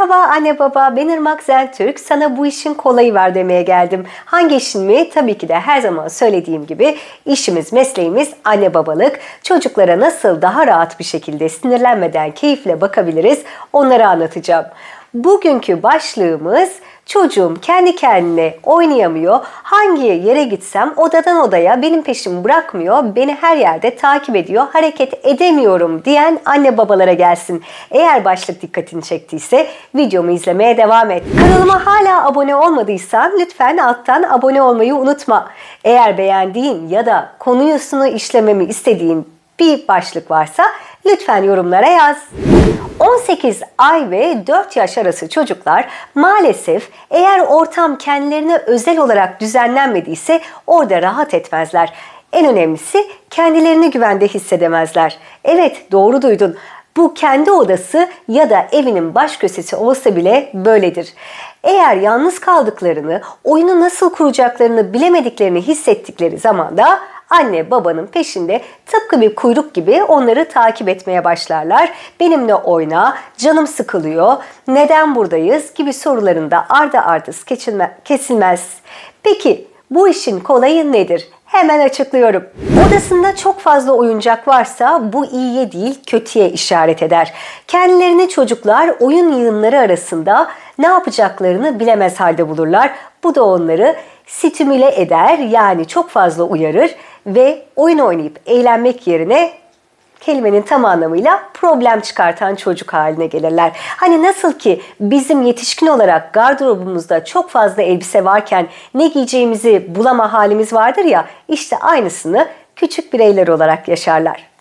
Merhaba anne baba, ben Irmak Zentürk. Sana bu işin kolayı var demeye geldim. Hangi işin mi? Tabii ki de her zaman söylediğim gibi işimiz, mesleğimiz anne babalık. Çocuklara nasıl daha rahat bir şekilde sinirlenmeden keyifle bakabiliriz onları anlatacağım. Bugünkü başlığımız çocuğum kendi kendine oynayamıyor. Hangi yere gitsem odadan odaya benim peşimi bırakmıyor. Beni her yerde takip ediyor. Hareket edemiyorum diyen anne babalara gelsin. Eğer başlık dikkatini çektiyse videomu izlemeye devam et. Kanalıma hala abone olmadıysan lütfen alttan abone olmayı unutma. Eğer beğendiğin ya da konusunu işlememi istediğin bir başlık varsa lütfen yorumlara yaz. 18 ay ve 4 yaş arası çocuklar maalesef eğer ortam kendilerine özel olarak düzenlenmediyse orada rahat etmezler. En önemlisi kendilerini güvende hissedemezler. Evet, doğru duydun. Bu kendi odası ya da evinin baş köşesi olsa bile böyledir. Eğer yalnız kaldıklarını, oyunu nasıl kuracaklarını bilemediklerini hissettikleri zaman da anne babanın peşinde tıpkı bir kuyruk gibi onları takip etmeye başlarlar. Benimle oyna, canım sıkılıyor, neden buradayız gibi soruların da ardı ardız kesilmez. Peki bu işin kolayı nedir? Hemen açıklıyorum. Odasında çok fazla oyuncak varsa bu iyiye değil kötüye işaret eder. Kendilerini çocuklar oyun yığınları arasında ne yapacaklarını bilemez halde bulurlar. Bu da onları stimüle eder, yani çok fazla uyarır ve oyun oynayıp eğlenmek yerine kelimenin tam anlamıyla problem çıkartan çocuk haline gelirler. Hani nasıl ki bizim yetişkin olarak gardırobumuzda çok fazla elbise varken ne giyeceğimizi bulama halimiz vardır ya, işte aynısını küçük bireyler olarak yaşarlar.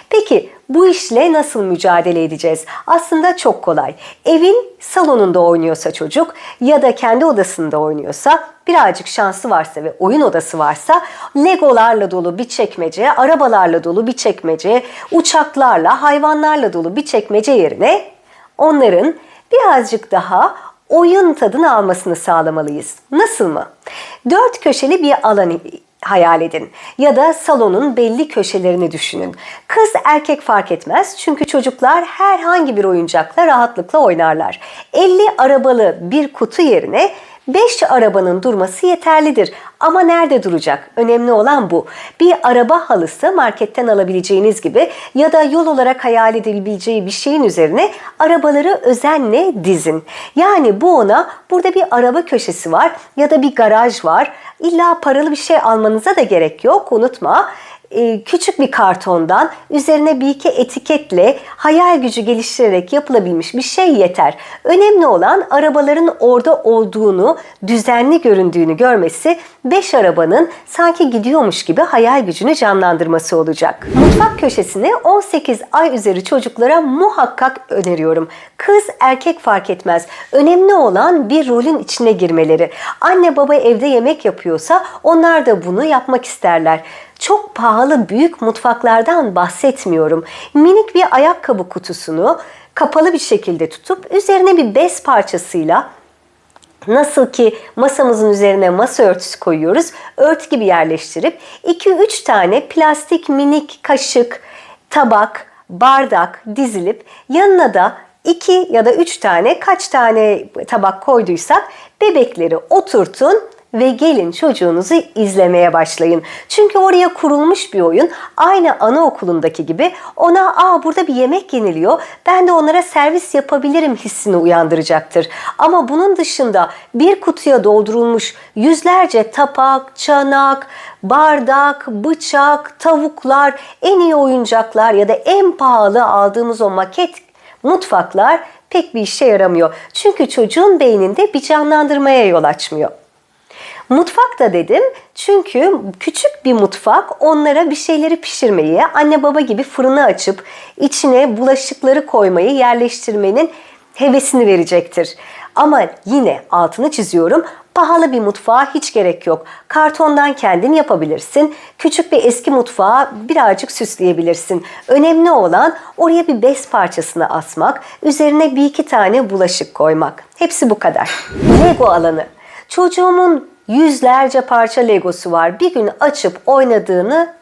Peki bu işle nasıl mücadele edeceğiz? Aslında çok kolay. Evin salonunda oynuyorsa çocuk ya da kendi odasında oynuyorsa, birazcık şansı varsa ve oyun odası varsa legolarla dolu bir çekmece, arabalarla dolu bir çekmece, uçaklarla, hayvanlarla dolu bir çekmece yerine onların birazcık daha oyun tadını almasını sağlamalıyız. Nasıl mı? 4 köşeli bir alan hayal edin ya da salonun belli köşelerini düşünün. Kız erkek fark etmez çünkü çocuklar herhangi bir oyuncakla rahatlıkla oynarlar. 50 arabalı bir kutu yerine 5 arabanın durması yeterlidir. Ama nerede duracak? Önemli olan bu. Bir araba halısı marketten alabileceğiniz gibi ya da yol olarak hayal edilebileceği bir şeyin üzerine arabaları özenle dizin. Yani bu ona burada bir araba köşesi var ya da bir garaj var. İlla paralı bir şey almanıza da gerek yok. Unutma. Küçük bir kartondan üzerine bir iki etiketle hayal gücü geliştirerek yapılabilmiş bir şey yeter. Önemli olan arabaların orada olduğunu, düzenli göründüğünü görmesi, 5 arabanın sanki gidiyormuş gibi hayal gücünü canlandırması olacak. Mutfak köşesini 18 ay üzeri çocuklara muhakkak öneriyorum. Kız erkek fark etmez. Önemli olan bir rolün içine girmeleri. Anne baba evde yemek yapıyorsa onlar da bunu yapmak isterler. Çok pahalı büyük mutfaklardan bahsetmiyorum. Minik bir ayakkabı kutusunu kapalı bir şekilde tutup üzerine bir bez parçasıyla, nasıl ki masamızın üzerine masa örtüsü koyuyoruz, örtü gibi yerleştirip 2-3 tane plastik minik kaşık, tabak, bardak dizilip yanına da 2 ya da 3 tane, kaç tane tabak koyduysak bebekleri oturtun ve gelin çocuğunuzu izlemeye başlayın. Çünkü oraya kurulmuş bir oyun, aynı anaokulundaki gibi ona burada bir yemek yeniliyor, ben de onlara servis yapabilirim hissini uyandıracaktır. Ama bunun dışında bir kutuya doldurulmuş yüzlerce tabak, çanak, bardak, bıçak, tavuklar, en iyi oyuncaklar ya da en pahalı aldığımız o maket mutfaklar pek bir işe yaramıyor. Çünkü çocuğun beyninde bir canlandırmaya yol açmıyor. Mutfak da dedim çünkü küçük bir mutfak onlara bir şeyleri pişirmeyi, anne baba gibi fırını açıp içine bulaşıkları koymayı, yerleştirmenin hevesini verecektir. Ama yine altını çiziyorum, pahalı bir mutfağa hiç gerek yok. Kartondan kendin yapabilirsin. Küçük bir eski mutfağı birazcık süsleyebilirsin. Önemli olan oraya bir bez parçasını asmak, üzerine bir iki tane bulaşık koymak. Hepsi bu kadar. Lego alanı. Çocuğumun yüzlerce parça legosu var. Bir gün açıp oynadığını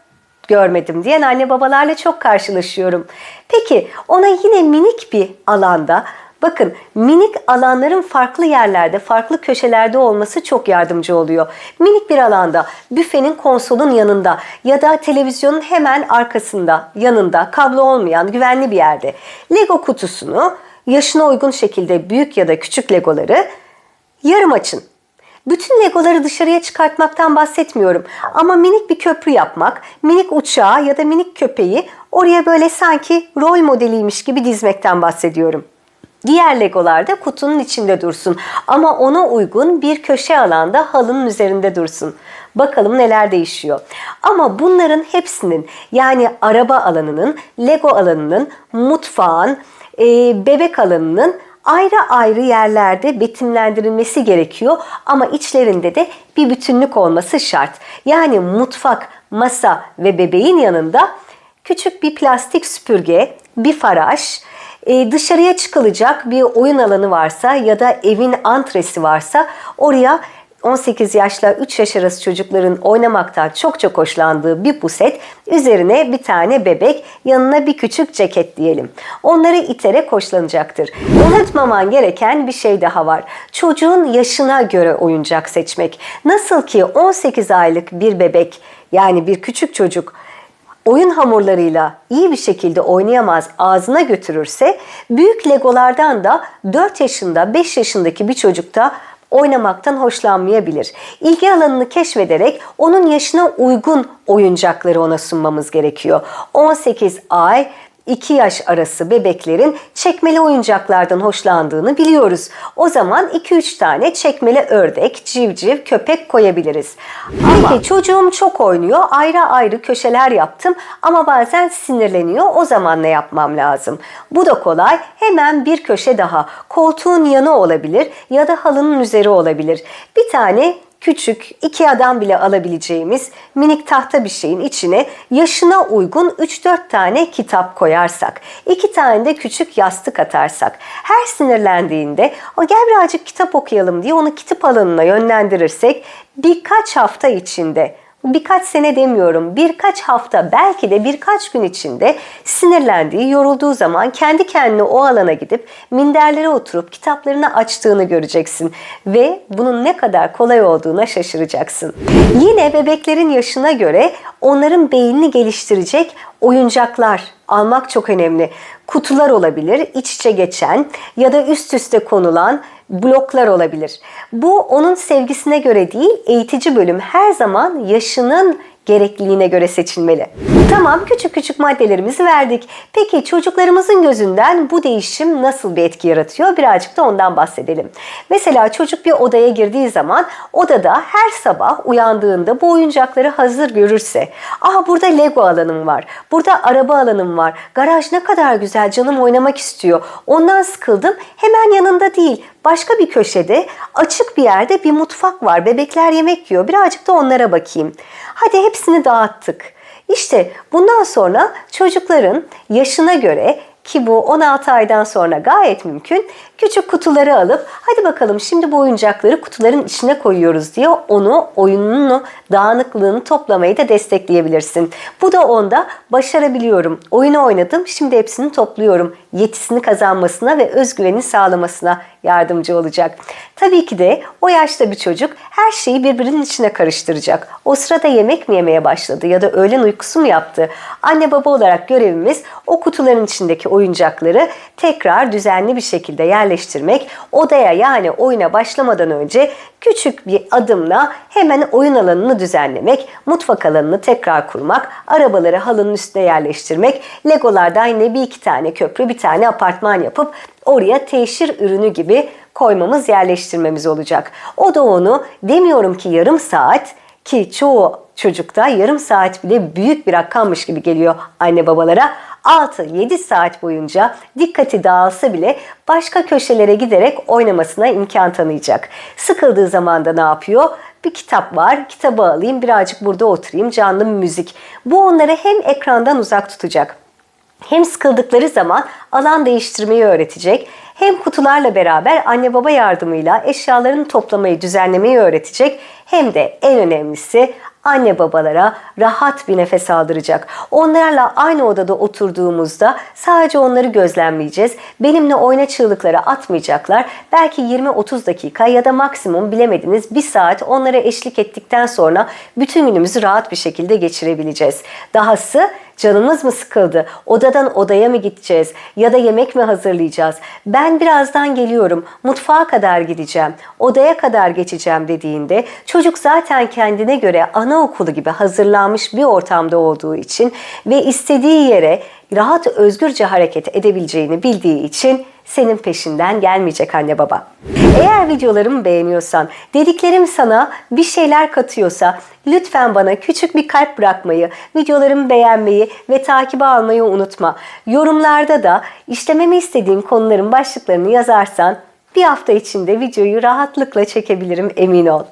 görmedim diyen anne babalarla çok karşılaşıyorum. Peki ona yine minik bir alanda Bakın, minik alanların farklı yerlerde, farklı köşelerde olması çok yardımcı oluyor. Minik bir alanda, büfenin konsolun yanında ya da televizyonun hemen arkasında, yanında, kablo olmayan güvenli bir yerde. Lego kutusunu yaşına uygun şekilde büyük ya da küçük legoları yarım açın. Bütün legoları dışarıya çıkartmaktan bahsetmiyorum. Ama minik bir köprü yapmak, minik uçağı ya da minik köpeği oraya böyle sanki rol modeliymiş gibi dizmekten bahsediyorum. Diğer legolar da kutunun içinde dursun. Ama ona uygun bir köşe alanda halının üzerinde dursun. Bakalım neler değişiyor. Ama bunların hepsinin, yani araba alanının, lego alanının, mutfağın, bebek alanının ayrı ayrı yerlerde betimlendirilmesi gerekiyor ama içlerinde de bir bütünlük olması şart. Yani mutfak, masa ve bebeğin yanında küçük bir plastik süpürge, bir faraş, dışarıya çıkılacak bir oyun alanı varsa ya da evin antresi varsa oraya 18 yaşla 3 yaş arası çocukların oynamaktan çok hoşlandığı bir puset, üzerine bir tane bebek, yanına bir küçük ceket diyelim. Onları iterek hoşlanacaktır. Unutmaman gereken bir şey daha var. Çocuğun yaşına göre oyuncak seçmek. Nasıl ki 18 aylık bir bebek, yani bir küçük çocuk oyun hamurlarıyla iyi bir şekilde oynayamaz, ağzına götürürse, büyük legolardan da 4 yaşında, 5 yaşındaki bir çocuk da oynamaktan hoşlanmayabilir. İlgi alanını keşfederek onun yaşına uygun oyuncakları ona sunmamız gerekiyor. 18 ay 2 yaş arası bebeklerin çekmeli oyuncaklardan hoşlandığını biliyoruz. O zaman 2-3 tane çekmeli ördek, civciv, köpek koyabiliriz. Peki çocuğum çok oynuyor, ayrı ayrı köşeler yaptım ama bazen sinirleniyor. O zaman ne yapmam lazım? Bu da kolay. Hemen bir köşe daha. Koltuğun yanı olabilir ya da halının üzeri olabilir. Bir tane küçük, IKEA'dan bile alabileceğimiz minik tahta bir şeyin içine yaşına uygun 3-4 tane kitap koyarsak, 2 tane de küçük yastık atarsak, her sinirlendiğinde gel birazcık kitap okuyalım diye onu kitap alanına yönlendirirsek, birkaç hafta içinde, birkaç sene demiyorum, birkaç hafta, belki de birkaç gün içinde sinirlendiği, yorulduğu zaman kendi kendine o alana gidip minderlere oturup kitaplarını açtığını göreceksin ve bunun ne kadar kolay olduğuna şaşıracaksın. Yine bebeklerin yaşına göre onların beynini geliştirecek oyuncaklar almak çok önemli. Kutular olabilir, iç içe geçen ya da üst üste konulan bloklar olabilir. Bu onun sevgisine göre değil, eğitici bölüm her zaman yaşının gerekliliğine göre seçilmeli. Tamam, küçük küçük maddelerimizi verdik. Peki çocuklarımızın gözünden bu değişim nasıl bir etki yaratıyor? Birazcık da ondan bahsedelim. Mesela çocuk bir odaya girdiği zaman odada her sabah uyandığında bu oyuncakları hazır görürse, burada Lego alanım var, burada araba alanım var, garaj ne kadar güzel, canım oynamak istiyor, ondan sıkıldım, hemen yanında değil, başka bir köşede, açık bir yerde bir mutfak var. Bebekler yemek yiyor. Birazcık da onlara bakayım. Hadi hepsini dağıttık. İşte bundan sonra çocukların yaşına göre, ki bu 16 aydan sonra gayet mümkün, küçük kutuları alıp hadi bakalım şimdi bu oyuncakları kutuların içine koyuyoruz diye onu, oyununu, dağınıklığını toplamayı da destekleyebilirsin. Bu da onda başarabiliyorum, oyunu oynadım, şimdi hepsini topluyorum yetisini kazanmasına ve özgüvenini sağlamasına yardımcı olacak. Tabii ki de o yaşta bir çocuk her şeyi birbirinin içine karıştıracak. O sırada yemek mi yemeye başladı ya da öğlen uykusu mu yaptı? Anne baba olarak görevimiz o kutuların içindeki oyuncakları tekrar düzenli bir şekilde yerleştirmek, odaya yani oyuna başlamadan önce küçük bir adımla hemen oyun alanını düzenlemek, mutfak alanını tekrar kurmak, arabaları halının üstüne yerleştirmek, legolardan yine bir iki tane köprü, bir tane apartman yapıp oraya teşhir ürünü gibi koymamız, yerleştirmemiz olacak. O da onu, demiyorum ki yarım saat, ki çoğu çocukta yarım saat bile büyük bir rakammış gibi geliyor anne babalara, 6-7 saat boyunca dikkati dağılsa bile başka köşelere giderek oynamasına imkan tanıyacak. Sıkıldığı zaman da ne yapıyor? Bir kitap var, kitabı alayım, birazcık burada oturayım, canlı müzik. Bu onları hem ekrandan uzak tutacak, hem sıkıldıkları zaman alan değiştirmeyi öğretecek, hem kutularla beraber anne baba yardımıyla eşyalarını toplamayı, düzenlemeyi öğretecek, hem de en önemlisi anne babalara rahat bir nefes aldıracak. Onlarla aynı odada oturduğumuzda sadece onları gözlemleyeceğiz. Benimle oyna çığlıkları atmayacaklar. Belki 20-30 dakika ya da maksimum bilemediniz 1 saat onlara eşlik ettikten sonra bütün günümüzü rahat bir şekilde geçirebileceğiz. Dahası canımız mı sıkıldı? Odadan odaya mı gideceğiz? Ya da yemek mi hazırlayacağız? Ben birazdan geliyorum. Mutfağa kadar gideceğim. Odaya kadar geçeceğim dediğinde çocuk zaten kendine göre anaokulu gibi hazırlanmış bir ortamda olduğu için ve istediği yere rahat özgürce hareket edebileceğini bildiği için senin peşinden gelmeyecek anne baba. Eğer videolarımı beğeniyorsan, dediklerim sana bir şeyler katıyorsa lütfen bana küçük bir kalp bırakmayı, videolarımı beğenmeyi ve takibe almayı unutma. Yorumlarda da işlememi istediğin konuların başlıklarını yazarsan bir hafta içinde videoyu rahatlıkla çekebilirim, emin ol.